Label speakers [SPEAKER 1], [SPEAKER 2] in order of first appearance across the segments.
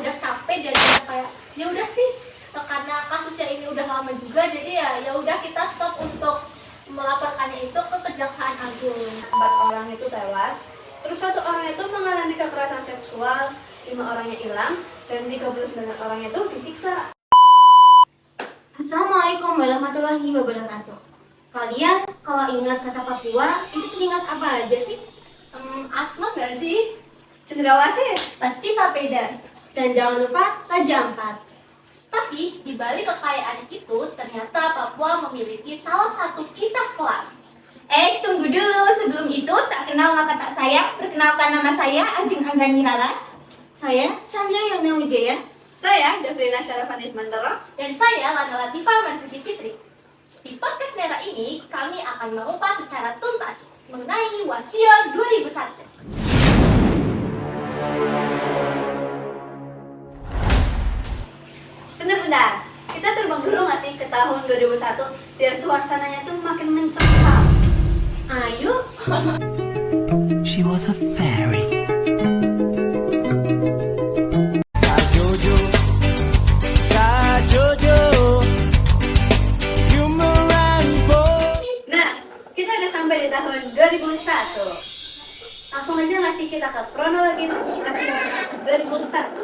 [SPEAKER 1] udah capek dan udah kayak ya udah sih, karena kasusnya ini udah lama juga, jadi ya udah kita stop untuk melaporkannya itu ke Kejaksaan Agung.
[SPEAKER 2] 4 orang itu tewas, terus 1 orang itu mengalami kekerasan seksual, 5 orangnya hilang, dan 39 orangnya itu disiksa.
[SPEAKER 3] Assalamualaikum warahmatullahi wabarakatuh. Kalian kalau ingat kata Papua, itu teringat apa aja sih?
[SPEAKER 1] Asma nggak sih?
[SPEAKER 2] Cendrawasih.
[SPEAKER 3] Pasti papeda. Dan jangan lupa Raja Ampat.
[SPEAKER 1] Tapi di balik kekayaan itu, ternyata Papua memiliki salah satu kisah kelam.
[SPEAKER 4] Tunggu dulu. Sebelum itu, tak kenal maka tak sayang. Perkenalkan, nama saya Ajeng Anggani Laras.
[SPEAKER 3] Saya Chandra Yana Wijaya.
[SPEAKER 2] Saya Devlina Syarafanis Mantoro.
[SPEAKER 1] Dan saya Lana Latifah Marzuki Fitri. Di podcast Nera ini, kami akan mengupas secara tuntas mengenai Wasion 2001.
[SPEAKER 2] Benar-benar, kita terbang dulu nggak sih ke tahun 2001 biar suasananya tuh makin mencekam.
[SPEAKER 3] Ayo.
[SPEAKER 5] She was a fairy. Sajojo, Sajojo, Yumeran boy.
[SPEAKER 2] Nah, kita udah sampai di tahun 2001. Langsung aja ngasih kita ke kronologi kasih 2001.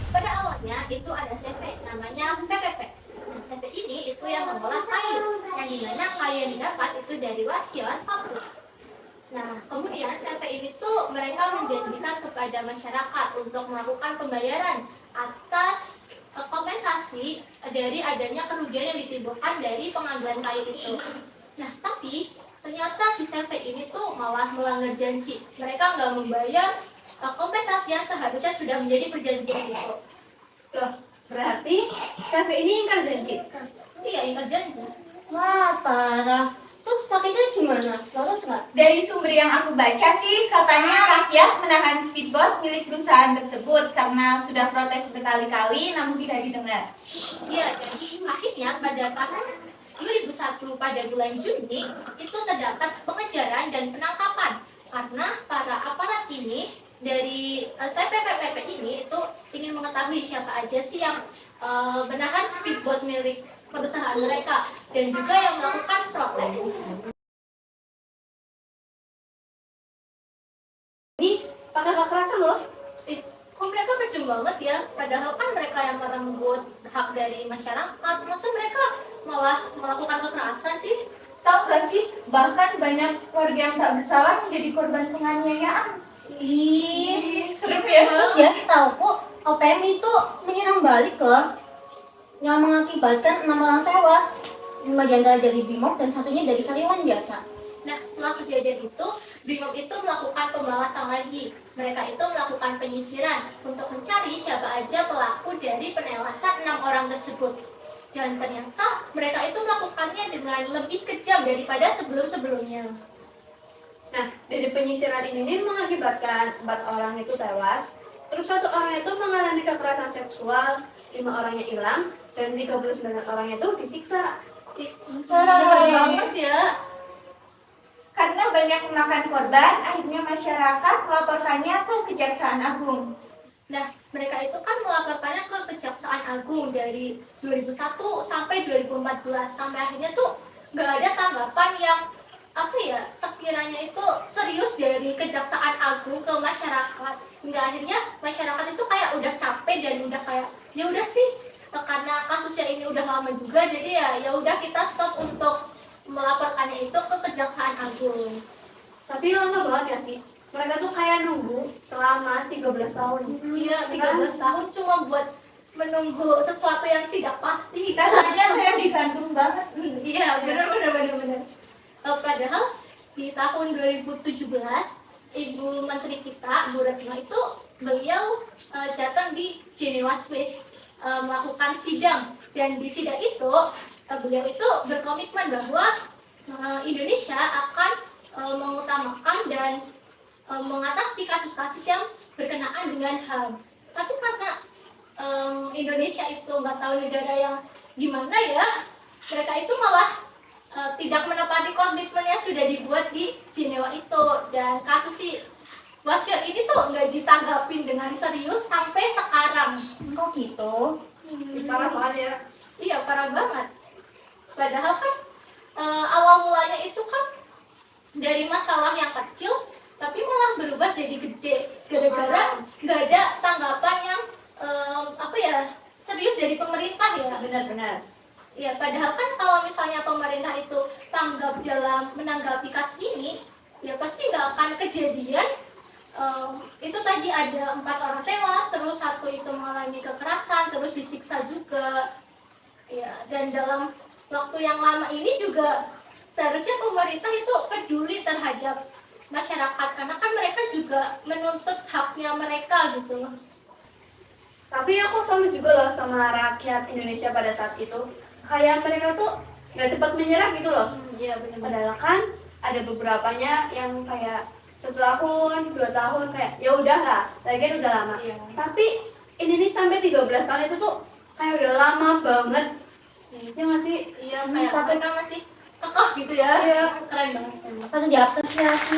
[SPEAKER 1] Pada awalnya itu ada CV, namanya PPP. Nah, CV ini itu yang mengolah kayu, yang dimana kayu yang didapat itu dari Wasion Papua. Nah, kemudian CV ini tuh mereka menjanjikan kepada masyarakat untuk melakukan pembayaran atas kompensasi dari adanya kerugian yang ditimbulkan dari pengambilan kayu itu. Nah, tapi ternyata si CV ini tuh malah melanggar janji. Mereka nggak membayar kompensasi yang seharusnya sudah menjadi perjanjian itu.
[SPEAKER 2] Loh, berarti CV ini ingkar janji.
[SPEAKER 1] Iya, ingkar janji.
[SPEAKER 3] Wah, parah. Terus pakainya gimana? Lolos nggak?
[SPEAKER 4] Dari sumber yang aku baca sih, katanya rakyat menahan speedboat milik perusahaan tersebut karena sudah protes berkali-kali namun tidak didengar.
[SPEAKER 1] Iya, dan akhirnya pada tahun 2001 pada bulan Juni itu terdapat pengejaran dan penangkapan karena para aparat ini dari CPPPP ini itu ingin mengetahui siapa aja sih yang menahan speedboat milik perusahaan mereka dan juga yang melakukan protes.
[SPEAKER 2] Ini pakai kekerasan loh.
[SPEAKER 1] Kok mereka kejam banget ya? Padahal kan mereka yang merenggut hak dari masyarakat. Masa mereka malah melakukan kekerasan sih?
[SPEAKER 4] Tahu gak sih, bahkan banyak warga yang tak bersalah menjadi korban penganiayaan.
[SPEAKER 3] Ih,
[SPEAKER 4] Serem ya?
[SPEAKER 3] terus ya setauku OPM itu menyerang balik loh, yang mengakibatkan 6 orang tewas, 5 diantara dari Bimob dan satunya dari karyawan jasa.
[SPEAKER 1] Nah, setelah kejadian itu, Brimob itu melakukan pembalasan lagi. Mereka itu melakukan penyisiran untuk mencari siapa aja pelaku dari penewasan 6 orang tersebut. Dan ternyata mereka itu melakukannya dengan lebih kejam daripada sebelum-sebelumnya.
[SPEAKER 2] Nah, dari penyisiran ini mengakibatkan 4 orang itu tewas, terus 1 orang itu mengalami kekerasan seksual, 5 orangnya hilang, dan 39 orangnya itu disiksa.
[SPEAKER 1] Serem banget ya.
[SPEAKER 4] Karena banyak memakan korban, akhirnya masyarakat melaporkannya ke Kejaksaan Agung.
[SPEAKER 1] Nah, mereka itu kan melaporkannya ke Kejaksaan Agung dari 2001 sampai 2014. Sampai akhirnya tuh nggak ada tanggapan yang sekiranya itu serius dari Kejaksaan Agung ke masyarakat. Hingga akhirnya masyarakat itu kayak udah capek dan udah kayak ya udah sih, karena kasusnya ini udah lama juga, jadi ya udah kita stop untuk melaporkannya itu ke Kejaksaan Agung.
[SPEAKER 2] Tapi lama banget ya sih. Mereka tuh kayak nunggu selama 13 tahun.
[SPEAKER 1] Iya, 13 tahun cuma buat menunggu sesuatu yang tidak pasti.
[SPEAKER 4] Rasanya kayak digantung banget.
[SPEAKER 1] Iya, benar. Padahal di tahun 2017 Ibu Menteri kita, Bu Retno itu beliau datang di Geneva Swiss melakukan sidang, dan di sidang itu beliau itu berkomitmen bahwa Indonesia akan mengutamakan dan mengatasi kasus-kasus yang berkenaan dengan HAM. Tapi karena Indonesia itu nggak tahu negara yang gimana ya, mereka itu malah tidak menepati komitmen yang sudah dibuat di Jenewa itu, dan kasus si Wasion ini tuh nggak ditanggapin dengan serius sampai sekarang.
[SPEAKER 3] gitu.
[SPEAKER 2] Parah banget ya.
[SPEAKER 1] Iya, parah banget. Padahal kan awal mulanya itu kan dari masalah yang kecil, tapi malah berubah jadi gede. Gara-gara nggak ada tanggapan yang serius dari pemerintah ya.
[SPEAKER 2] Benar-benar.
[SPEAKER 1] Ya, padahal kan kalau misalnya pemerintah itu tanggap dalam menanggapi kasus ini, ya pasti nggak akan kejadian itu tadi ada 4 orang tewas, terus 1 itu mengalami kekerasan, terus disiksa juga. Ya, dan dalam waktu yang lama ini juga seharusnya pemerintah itu peduli terhadap masyarakat, karena kan mereka juga menuntut haknya mereka gitu loh.
[SPEAKER 2] Tapi aku salut juga loh sama rakyat Indonesia pada saat itu. Kayak mereka tuh nggak cepat menyerah gitu loh.
[SPEAKER 1] Iya, benar.
[SPEAKER 2] Padahal kan ada beberapanya yang kayak 1 tahun, 2 tahun kayak ya udahlah, lagian udah lama.
[SPEAKER 1] Iya.
[SPEAKER 2] Tapi ini nih sampai 13 tahun itu tuh kayak udah lama banget. Ya nggak sih?
[SPEAKER 1] Iya, kayak mereka masih kokoh gitu ya.
[SPEAKER 2] Iya.
[SPEAKER 1] Keren banget.
[SPEAKER 3] Patut diapresiasi.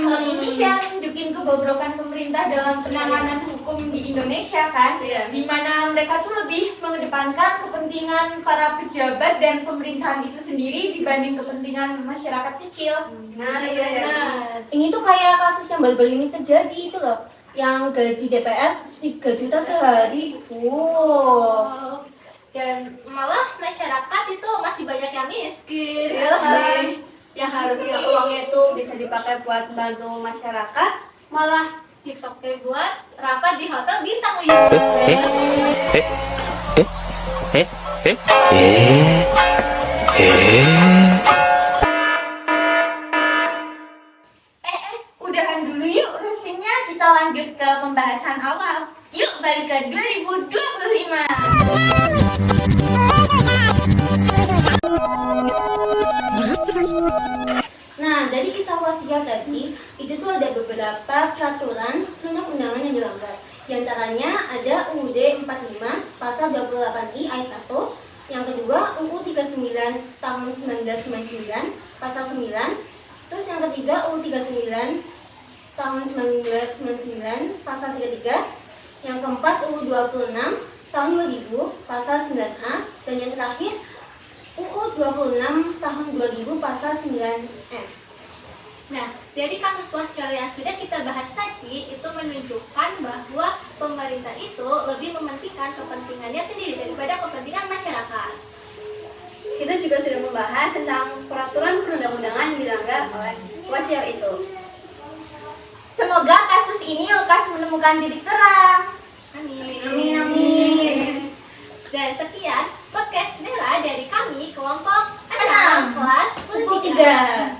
[SPEAKER 4] Hal ini kan nunjukin kebobrokan pemerintah dalam penanganan hukum di Indonesia kan,
[SPEAKER 1] Iya.
[SPEAKER 4] di mana mereka tuh lebih mengedepankan kepentingan para pejabat dan pemerintahan itu sendiri dibanding kepentingan masyarakat kecil.
[SPEAKER 2] Nah, iya ya.
[SPEAKER 1] Nah,
[SPEAKER 3] Ini tuh kayak kasus yang baru-baru ini terjadi itu loh, yang gaji DPR 3 juta sehari. Wow.
[SPEAKER 1] dan malah masyarakat itu masih banyak yang miskin.
[SPEAKER 2] Iya kan? Yang harusnya uangnya itu bisa dipakai buat bantu masyarakat, malah
[SPEAKER 1] Dipakai buat rapat di hotel bintang 5.
[SPEAKER 4] Udahan dulu yuk rusinnya, kita lanjut ke pembahasan awal. Yuk balik ke 2025.
[SPEAKER 3] Nah, dari kisah wasiat tadi, itu tuh ada beberapa peraturan undang-undangan yang dilanggar. Di antaranya ada UUD 45 pasal 28I ayat 1. Yang kedua, UU 39 tahun 1999 pasal 9. Terus yang ketiga, UU 39 tahun 1999 pasal 33. Yang keempat, UU 26 tahun 2000 pasal 9A. Dan yang terakhir, UU 26 tahun 2000 pasal 9F.
[SPEAKER 1] Nah, dari kasus Wasyar yang sudah kita bahas tadi, itu menunjukkan bahwa pemerintah itu lebih mementingkan kepentingannya sendiri daripada kepentingan masyarakat.
[SPEAKER 2] kita juga sudah membahas tentang peraturan perundang-undangan yang dilanggar oleh wasiat itu.
[SPEAKER 4] Semoga kasus ini lekas menemukan titik terang.
[SPEAKER 1] Amin.
[SPEAKER 3] Amin, amin.
[SPEAKER 1] Dan sekian podcast Nera dari kami kelompok 6 kelas
[SPEAKER 3] 3.